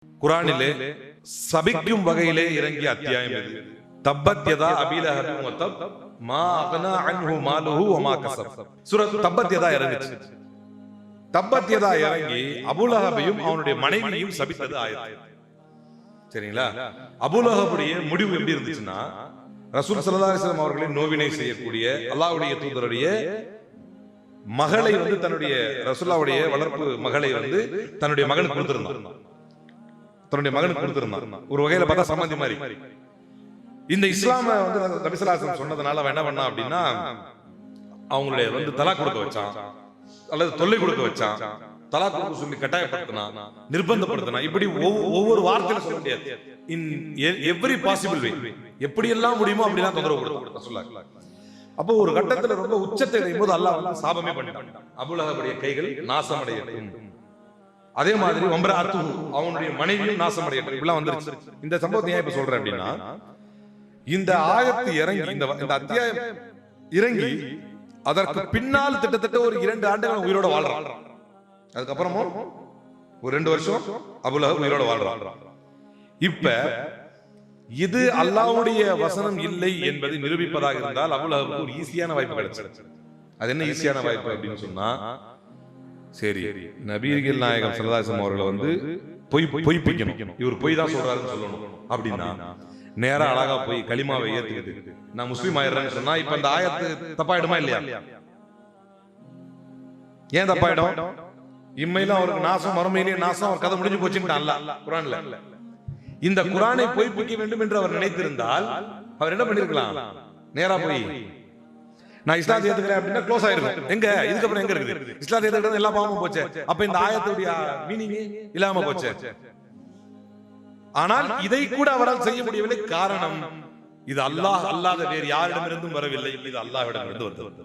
குர்ஆனிலே சபிக்கும் வகையிலே இறங்கிய அத்தியாயம் இது. தப்பத் யதா அபீ லஹப் வ தப் மா அக்னா அன்ஹு மாலுஹு வ மா கஸப். சூரத் தப்பத் யதா இறங்குச்சு. தப்பத் யதா இறங்கி அபூ லஹபையும் அவனுடைய மனைவியையும் சபித்தது ஆயத். சரிங்களா? அபூ லஹபுடைய முடிவு எப்படி இருந்துச்சுன்னா, ரசூல் ஸல்லல்லாஹு அலைஹி வஸல்லம் அவர்களின் நோவினை செய்யக்கூடிய அல்லாஹ்வுடைய தூதருடைய மகளை தன்னுடைய ரசூலுல்லாஹ்வுடைய வளர்ப்பு மகளை தன்னுடைய மகனுக்கு கொடுத்திருந்தான். ஒரு வகையில பார்த்தா சம்பந்தி மாதிரி. இந்த இஸ்லாம நபி ஸல்லல்லாஹு அலைஹி வஸல்லம் சொன்னதனால அவன் என்ன பண்ணா அப்படின்னா, அவங்களுடைய தலாக் கொடுக்க வச்சான், அல்லது தொல்லை கொடுக்க வச்சான், தலாக் கொடுக்க சொல்லி கட்டாயப்படுத்தினான், நிர்பந்தப்படுத்தினான். இப்படி ஒவ்வொரு வார்த்தையில சொல்ல முடியாது. இன் எவ்ரி பாசிபிள் வே, எப்படி எல்லாம் முடியுமோ அப்படிலாம் தொந்தரவு கொடுத்தான் ரசூலுல்லாஹ். அப்போ ஒரு கட்டத்துல ரொம்ப உச்சத்தை அடையும் போது அல்லாஹ் சாபமே பண்ணிட்டான். அபூ லஹபுடைய கைகள் நாசமடையட்டும், அதே மாதிரி வம்ரஅத்துஹு அவனுடைய மனைவியும் நாசமடையட்டும். இப்படிலாம் வந்துருச்சு. இந்த சம்பவத்தை ஏன் இப்ப சொல்றேன் அப்படின்னா, இந்த ஆயத்து இறங்கி இந்த அத்தியாயம் இறங்கி அதற்கு பின்னால் கிட்டத்தட்ட ஒரு 2 ஆண்டுகள் உயிரோட வாழ்றான். அதுக்கப்புறமும் ஒரு 2 வருஷம் அபூ லஹப் உயிரோட வாழ்றான். இப்ப இது அல்லாஹ்வுடைய வசனம் இல்லை என்பதை நிரூபிப்பதாக இருந்தால் அபூ லஹபுக்கு ஒரு ஈஸியான வாய்ப்பு கிடைச்சது. அது என்ன ஈஸியான வாய்ப்பு அப்படின்னு சொன்னா, சரி, நபிகள் நாயகம் ஸல்லல்லாஹு அலைஹி வஸல்லம் அவர்களை பொய்ப்பிக்கணும், இவர் பொய் தான் சொல்றாருன்னு சொல்லணும் அப்படின்னா நேரா அழகா போய் கலிமாவை ஏத்துக்கிட்டு நான் முஸ்லீம் ஆயிடுறேன்னு சொன்னா இப்ப இந்த ஆயத்து தப்பாயிடுமா இல்லையா? ஏன் தப்பாயிடும்? இம்மையில அவருக்கு நாசம், மறுமையிலே நாசம், அவர் கதை முடிஞ்சு போச்சுன்னு அல்லாஹ் குர்ஆன்ல. இந்த குர்ஆனை பொய்ப்பிக்க வேண்டும் என்று அவர் நினைத்திருந்தால் அவர் என்ன பண்ணிருக்கலாம்? நேரா போய் நான் இஸ்லாத்தை ஏத்துக்கிறேன் அப்படின்னா க்ளோஸ் ஆயிருக்கும். எங்க இதுக்கப்புறம் எங்க இருக்குது? இஸ்லாத்தை ஏத்துக்கிட்டது எல்லா பாவமும் போச்சு. அப்ப இந்த ஆயத்துடைய மீனிங் இல்லாம போச்சு. ஆனால் இதை கூட அவரால் செய்ய முடியவில்லை. காரணம், இது அல்லாஹ் அல்லாத வேறு யாரிடமிருந்தும் வரவில்லை, இது அல்லாஹ்விடமிருந்து வந்தது.